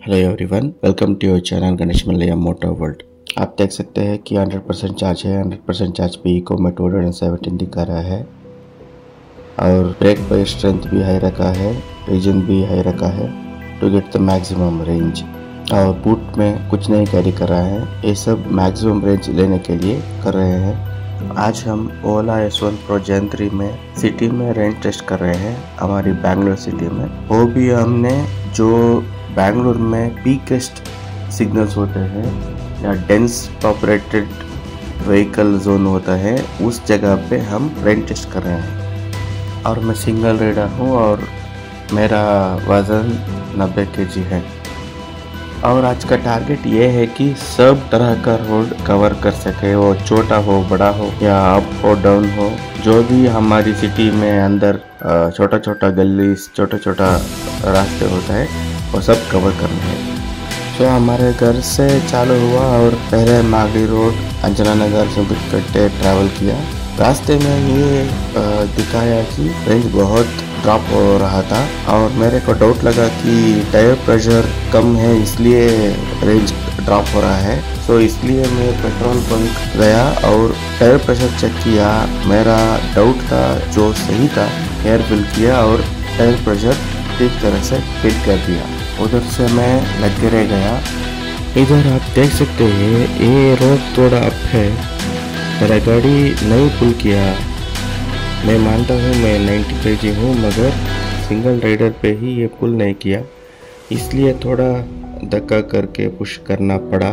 Hello everyone, welcome to your channel Ganesh Mallaiah motor world. आप देख सकते हैं कि 100% चार्ज है। 100% चार्ज पे इको में 217 दिखा रहा है और ब्रेक पर स्ट्रेंथ भी हाई रखा है, रीजन भी हाई रखा है to get the maximum range. और बूट में कुछ नहीं कैरी कर रहा है, ये सब मैक्सिमम रेंज लेने के लिए कर रहे हैं। आज हम ओला S1 Pro Gen 3 में सिटी में रेंज टेस्ट कर रहे हैं, हमारी बैंगलोर सिटी में। वो भी हमने जो बैंगलोर में पीकेस्ट सिग्नल्स होते हैं या डेंस पॉपुलेटेड व्हीकल जोन होता है, उस जगह पे हम रेंज टेस्ट कर रहे हैं। और मैं सिंगल राइडर हूँ और मेरा वज़न 90 kg है। और आज का टारगेट ये है कि सब तरह का रोड कवर कर सके, वो छोटा हो बड़ा हो या अप हो डाउन हो, जो भी हमारी सिटी में अंदर छोटा छोटा गली छोटा छोटा रास्ते होता है वो सब कवर करना है। तो हमारे घर से चालू हुआ और पहले मागड़ी रोड अंजना नगर से कट्टे ट्रैवल किया। रास्ते में ये दिखाया कि रेंज बहुत ड्रॉप हो रहा था और मेरे को डाउट लगा कि टायर प्रेशर कम है इसलिए रेंज ड्रॉप हो रहा है। तो इसलिए मैं पेट्रोल पंप गया और टायर प्रेशर चेक किया। मेरा डाउट था जो सही था, एयर फिल किया और टायर प्रेशर ठीक तरह से फिल कर दिया। उधर से मैं लग रह गया। इधर आप देख सकते हैं ये रोड थोड़ा अप है, मेरा गाड़ी नहीं पुल किया। मैं मानता हूँ मैं 90 kg हूँ, मगर सिंगल राइडर पे ही ये पुल नहीं किया, इसलिए थोड़ा धक्का करके पुश करना पड़ा।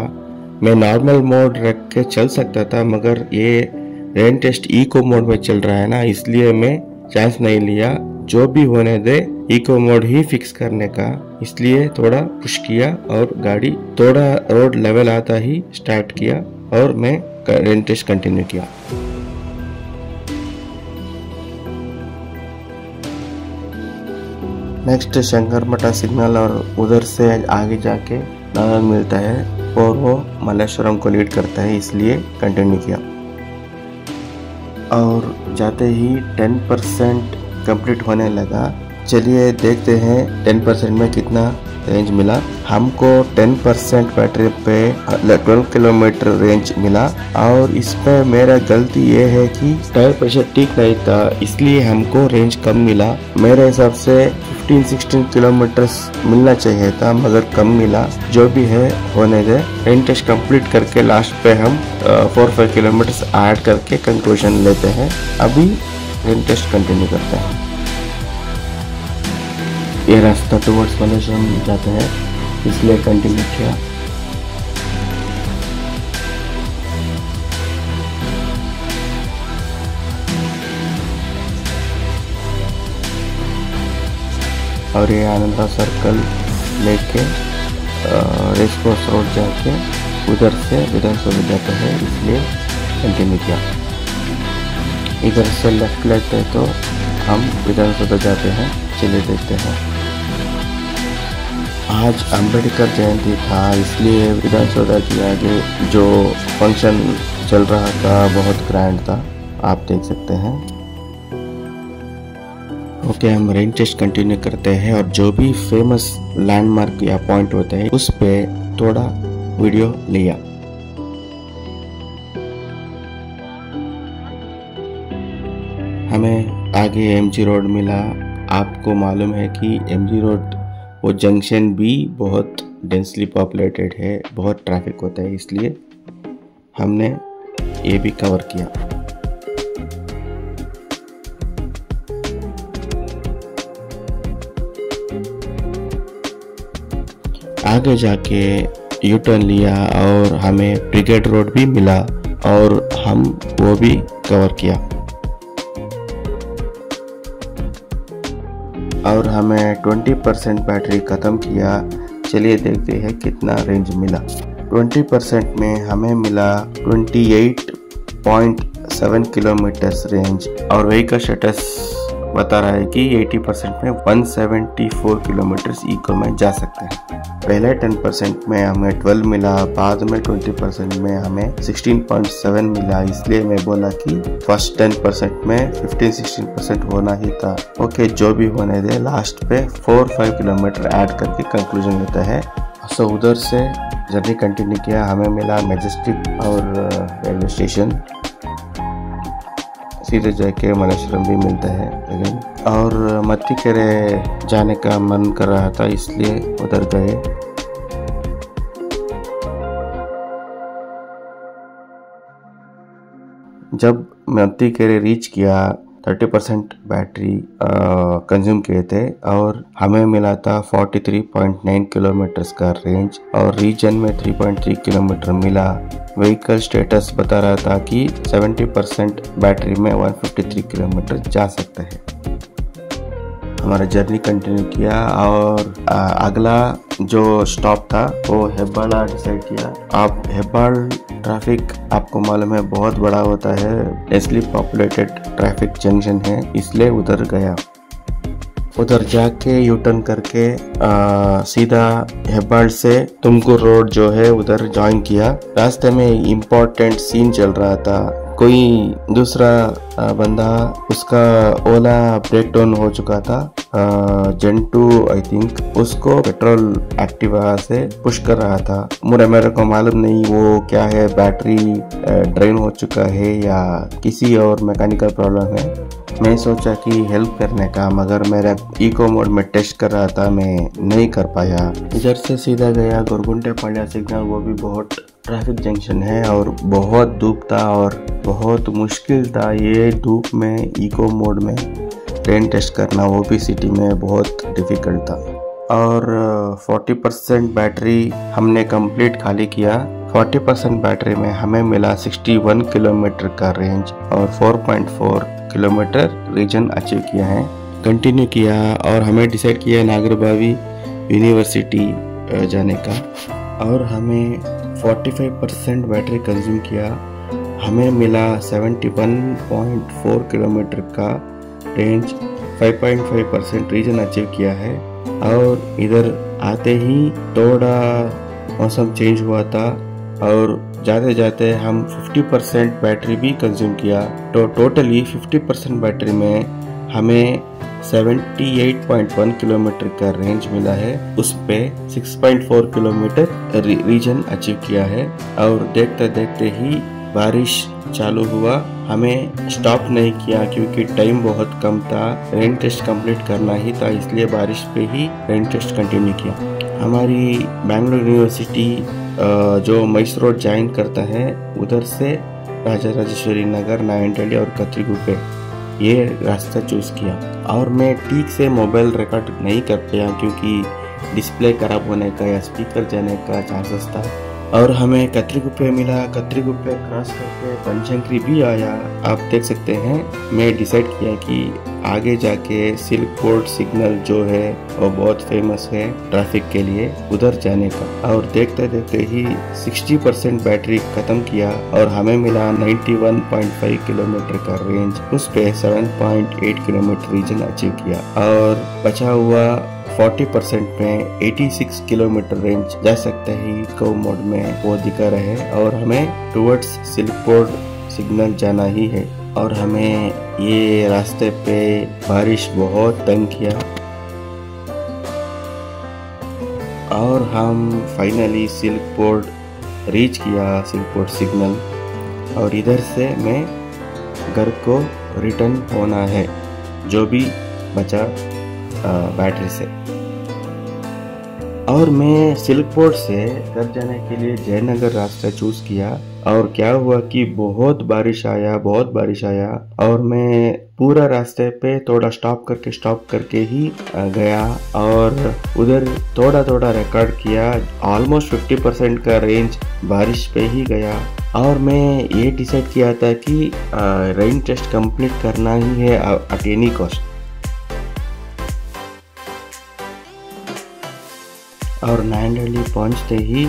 मैं नॉर्मल मोड रख के चल सकता था, मगर ये रेंज टेस्ट इको मोड में चल रहा है ना, इसलिए मैं चांस नहीं लिया। जो भी होने दे इको मोड ही फिक्स करने का, इसलिए थोड़ा पुश किया और गाड़ी थोड़ा रोड लेवल आता ही स्टार्ट किया और मैं रेंज टेस्ट कंटिन्यू किया। नेक्स्ट शंकर मठा सिग्नल और उधर से आगे जाके नागल मिलता है और वो मल्लेश्वरम को लीड करता है, इसलिए कंटिन्यू किया। और जाते ही 10% कंप्लीट होने लगा। चलिए देखते हैं 10% में कितना रेंज मिला। हमको 10% बैटरी पे 12 किलोमीटर रेंज मिला। और इसमें मेरा गलती ये है कि टायर प्रेशर ठीक नहीं था, इसलिए हमको रेंज कम मिला। मेरे हिसाब से 15-16 किलोमीटर मिलना चाहिए था, मगर कम मिला। जो भी है होने दे। रेंज टेस्ट कंप्लीट करके लास्ट पे हम 4-5 किलोमीटर ऐड करके कंक्लूजन लेते हैं। अभी रेंज टेस्ट कंटिन्यू करते हैं। ये रास्ता टुवर्ड्स मल्लेश्वरम जाते हैं, इसलिए कंटिन्यू किया। और ये आनंदराव सर्कल लेके रेसकोर्स रोड जाके उधर से विधानसभा जाते हैं, इसलिए कंटिन्यू किया। इधर से लेफ्ट लेते तो हम विधानसभा जाते हैं। चलिए देखते हैं। आज अम्बेडकर जयंती था, इसलिए विधानसभा के आगे जो फंक्शन चल रहा था बहुत ग्रैंड था, आप देख सकते हैं। ओके, हम रेंज टेस्ट कंटिन्यू करते हैं और जो भी फेमस लैंडमार्क या पॉइंट होते हैं उस पे थोड़ा वीडियो लिया। हमें आगे MG रोड मिला। आपको मालूम है कि MG रोड वो जंक्शन भी बहुत डेंसली पॉपुलेटेड है, बहुत ट्रैफिक होता है, इसलिए हमने ये भी कवर किया। आगे जाके यू टर्न लिया और हमें ब्रिगेड रोड भी मिला और हम वो भी कवर किया। और हमें 20% बैटरी ख़त्म किया। चलिए देखते हैं कितना रेंज मिला। 20% में हमें मिला 28.7 किलोमीटर रेंज और व्हीकल स्टेटस बता रहा है कि 80% में 174 किलोमीटर इको में जा सकते हैं। पहले 10% में हमें 12 मिला, बाद में 20% में हमें 16.7 मिला, इसलिए मैं बोला कि फर्स्ट 10% में 15-16% होना ही था। ओके, जो भी होने दे, लास्ट पे 4-5 किलोमीटर ऐड करके कंक्लूजन लेता है। सो उधर से जर्नी कंटिन्यू किया। हमें मिला मेजेस्टिक और रेलवे स्टेशन। सीधे जाके मलेश्वरम भी मिलता है लेकिन, और मत्तीकेरे जाने का मन कर रहा था इसलिए उधर गए। जब मत्तीकेरे रीच किया 30% बैटरी कंज्यूम किए थे और हमें मिला था 43.9 किलोमीटर का रेंज और रीजन में 3.3 किलोमीटर मिला। व्हीकल स्टेटस बता रहा था कि 70% बैटरी में 153 किलोमीटर जा सकता है। हमारा जर्नी कंटिन्यू किया और अगला जो स्टॉप था वो हेब्बाल डिसाइड किया। आप हेब्बाल ट्रैफिक आपको मालूम है बहुत बड़ा होता है, डेंसली पॉपुलेटेड ट्रैफिक जंक्शन है, इसलिए उधर गया। उधर जाके यू टर्न करके सीधा हेब्बाल से तुमकुर रोड जो है उधर ज्वाइन किया। रास्ते में इम्पोर्टेंट सीन चल रहा था। कोई दूसरा बंदा उसका ओला ब्रेक डाउन हो चुका था, जेंटू आई थिंक, उसको पेट्रोल एक्टिवा से पुश कर रहा था। मेरे को मालूम नहीं वो क्या है, बैटरी ड्रेन हो चुका है या किसी और मैकेनिकल प्रॉब्लम है। मैं सोचा कि हेल्प करने का, मगर मेरा इको मोड में टेस्ट कर रहा था, मैं नहीं कर पाया। इधर से सीधा गया गोरगुंटे पांड्या सिग्नल। वो भी बहुत ट्रैफिक जंक्शन है और बहुत धूप था और बहुत मुश्किल था ये धूप में इको मोड में ट्रेन टेस्ट करना, वो भी सिटी में बहुत डिफिकल्ट था। और 40% बैटरी हमने कंप्लीट खाली किया। 40% बैटरी में हमें मिला 61 किलोमीटर का रेंज और 4.4 किलोमीटर रीजन अचीव किया है। कंटिन्यू किया और हमें डिसाइड किया नागरबावी यूनिवर्सिटी जाने का और हमें 45% बैटरी कंज्यूम किया। हमें मिला 71.4 किलोमीटर का रेंज, 5.5% रीजन अचीव किया है। और इधर आते ही थोड़ा मौसम चेंज हुआ था और जाते जाते हम 50% बैटरी भी कंज्यूम किया। तो टोटली 50% बैटरी में हमें 78.1 किलोमीटर का रेंज मिला है। उस पे 6.4 किलोमीटर रीजन अचीव किया है। और देखते देखते ही बारिश चालू हुआ। हमें स्टॉप नहीं किया क्योंकि टाइम बहुत कम था, रेन टेस्ट कंप्लीट करना ही था, इसलिए बारिश पे ही रेन टेस्ट कंटिन्यू किया। हमारी बेंगलुरु यूनिवर्सिटी जो मैसूर रोड ज्वाइन करता है, उधर से राजा राजेश्वरी नगर, नायनटेली और कत्रीगुप्पे ये रास्ता चूज किया। और मैं ठीक से मोबाइल रिकॉर्ड नहीं कर पाया क्योंकि डिस्प्ले खराब होने का या स्पीकर जाने का चांसेस था। और हमें कत्रीगुप्पे मिला। कत्रीगुप्पे क्रॉस करके बनशंकरी भी आया, आप देख सकते हैं। मैं डिसाइड किया कि आगे जाके सिल्क बोर्ड सिग्नल जो है वो बहुत फेमस है ट्रैफिक के लिए, उधर जाने का। और देखते देखते ही 60% बैटरी खत्म किया और हमें मिला 91.5 किलोमीटर का रेंज। उस पे 7.8 किलोमीटर रीजन अचीव किया और बचा हुआ 40% में 86 किलोमीटर रेंज जा सकते ही इको मोड में वो दिखा रहे और हमें टुवर्ड्स सिल्क बोर्ड सिग्नल जाना ही है। और हमें ये रास्ते पे बारिश बहुत तंग किया और हम फाइनली सिल्क बोर्ड रीच किया, सिल्क बोर्ड सिग्नल। और इधर से मैं घर को रिटर्न होना है, जो भी बचा बैटरी से। और मैं सिल्क बोर्ड से घर जाने के लिए जयनगर रास्ता चूज किया। और क्या हुआ कि बहुत बारिश आया और मैं पूरा रास्ते पे थोड़ा स्टॉप करके ही गया और उधर थोड़ा थोड़ा रिकॉर्ड किया। ऑलमोस्ट 50% का रेंज बारिश पे ही गया। और मैं ये डिसाइड किया था कि रेन टेस्ट कंप्लीट करना ही है एट एनी कॉस्ट। और नायनटेली पहुंचते ही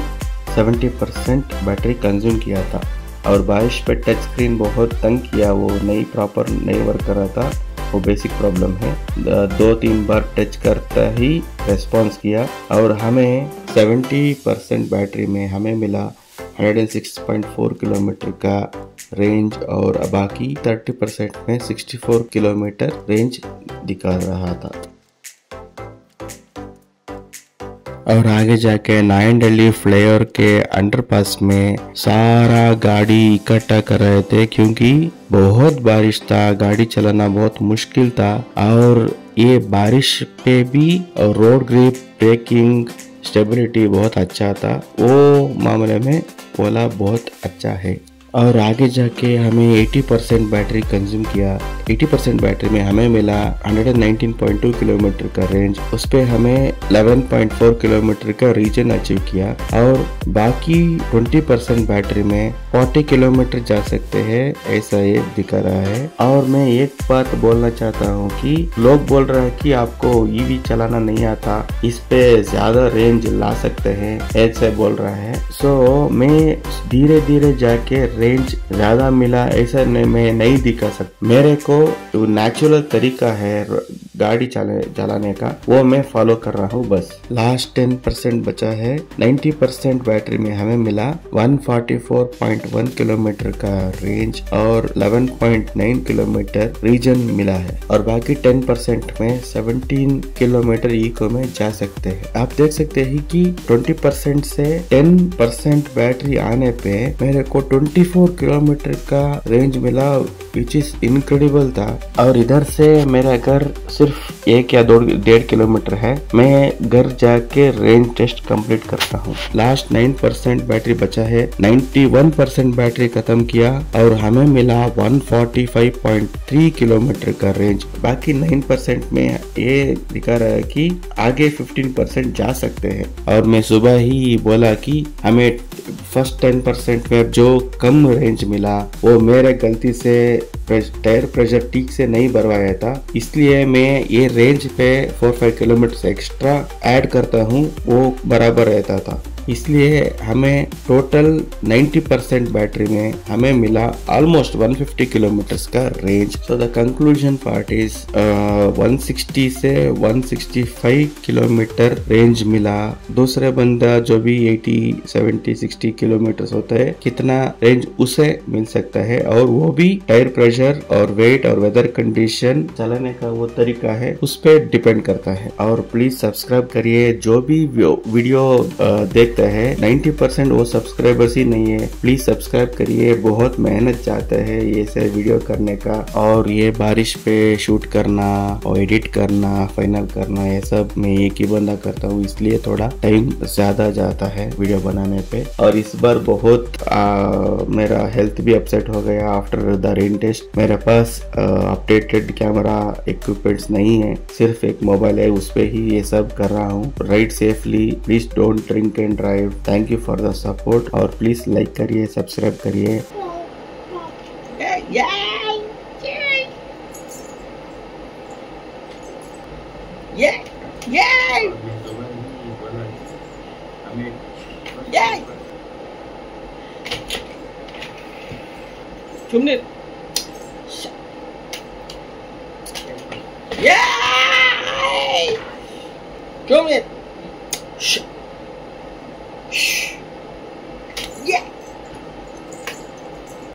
70% बैटरी कंज्यूम किया था। और बारिश पे टच स्क्रीन बहुत तंग किया, वो प्रॉपर नहीं वर्क कर रहा था, वो बेसिक प्रॉब्लम है। 2-3 बार टच करता ही रेस्पॉन्स किया। और हमें 70% बैटरी में हमें मिला 106.4 किलोमीटर का रेंज और बाकी 30% में 64 किलोमीटर रेंज दिखा रहा था। और आगे जाके नाइन दिल्ली फ्लाईओवर के अंडरपास में सारा गाड़ी इकट्ठा कर रहे थे, क्योंकि बहुत बारिश था, गाड़ी चलाना बहुत मुश्किल था। और ये बारिश पे भी रोड ग्रिप, ब्रेकिंग, स्टेबिलिटी बहुत अच्छा था। वो मामले में ओला बहुत अच्छा है। और आगे जाके हमें 80% बैटरी कंज्यूम किया। 80% बैटरी में हमें मिला 119.2 किलोमीटर का रेंज। उस पे हमें 11.4 किलोमीटर का रीजन अचीव किया। और बाकी 20% बैटरी में 40 किलोमीटर जा सकते हैं, ऐसा ये दिखा रहा है। और मैं एक बात बोलना चाहता हूँ कि लोग बोल रहे हैं कि आपको ईवी चलाना नहीं आता, इस पे ज्यादा रेंज ला सकते हैं, ऐसे बोल रहा है। सो मैं धीरे धीरे जाके रेंज ज्यादा मिला ऐसा मैं नहीं दिखा सकता। मेरे को जो नेचुरल तरीका है गाड़ी चलाने का, वो मैं फॉलो कर रहा हूँ बस। लास्ट 10% बचा है। 90% बैटरी में हमें मिला 144.1 किलोमीटर का रेंज और 11.9 किलोमीटर रीजन मिला है। और बाकी 10% में 17 किलोमीटर इको में जा सकते हैं। आप देख सकते हैं कि 20% से 10% बैटरी आने पे मेरे को 24 किलोमीटर का रेंज मिला, विच इज इनक्रेडिबल था। और इधर से मेरा घर सिर्फ 1 या 1.5 किलोमीटर है। मैं घर जाके रेंज टेस्ट कंप्लीट करता हूँ। लास्ट 9% बैटरी बचा है। 91% बैटरी खत्म किया और हमें मिला 145.3 किलोमीटर का रेंज। बाकी 9% में ये दिखा रहा है कि आगे 15% जा सकते हैं। और मैं सुबह ही बोला कि हमें फर्स्ट 10% में जो कम रेंज मिला वो मेरे गलती से टायर प्रेशर ठीक से नहीं भरवाया था, इसलिए मैं ये रेंज पे 4-5 किलोमीटर एक्स्ट्रा ऐड करता हूँ, वो बराबर रहता था। इसलिए हमें टोटल 90% बैटरी में हमें मिला ऑलमोस्ट 150 किलोमीटर्स का range. So the conclusion part is 160 से 165 किलोमीटर रेंज मिला। दूसरे बंदा जो भी 80, 70, 60 किलोमीटर होता है, कितना रेंज उसे मिल सकता है, और वो भी टायर प्रेशर और वेट और वेदर कंडीशन, चलाने का वो तरीका है, उस पर डिपेंड करता है। और प्लीज सब्सक्राइब करिए। जो भी वीडियो देखते है 90% वो सब्सक्राइबर्स ही नहीं है, प्लीज सब्सक्राइब करिए। बहुत मेहनत चाहता है ये सब वीडियो करने का, और ये बारिश पे शूट करना और एडिट करना, फाइनल करना, ये सब मैं एक ही बंदा करता हूँ, इसलिए थोड़ा टाइम ज्यादा जाता है वीडियो बनाने पे। और इस बार बहुत मेरा हेल्थ भी अपसेट हो गया आफ्टर द रेन टेस्ट। मेरे पास अपडेटेड कैमरा इक्विपमेंट्स नहीं है, सिर्फ एक मोबाइल है, उस पे ही ये सब कर रहा हूँ। Ride safely, please don't drink and drive. Thank you for the support, और प्लीज लाइक करिए, सब्सक्राइब करिए। Come here. Shh.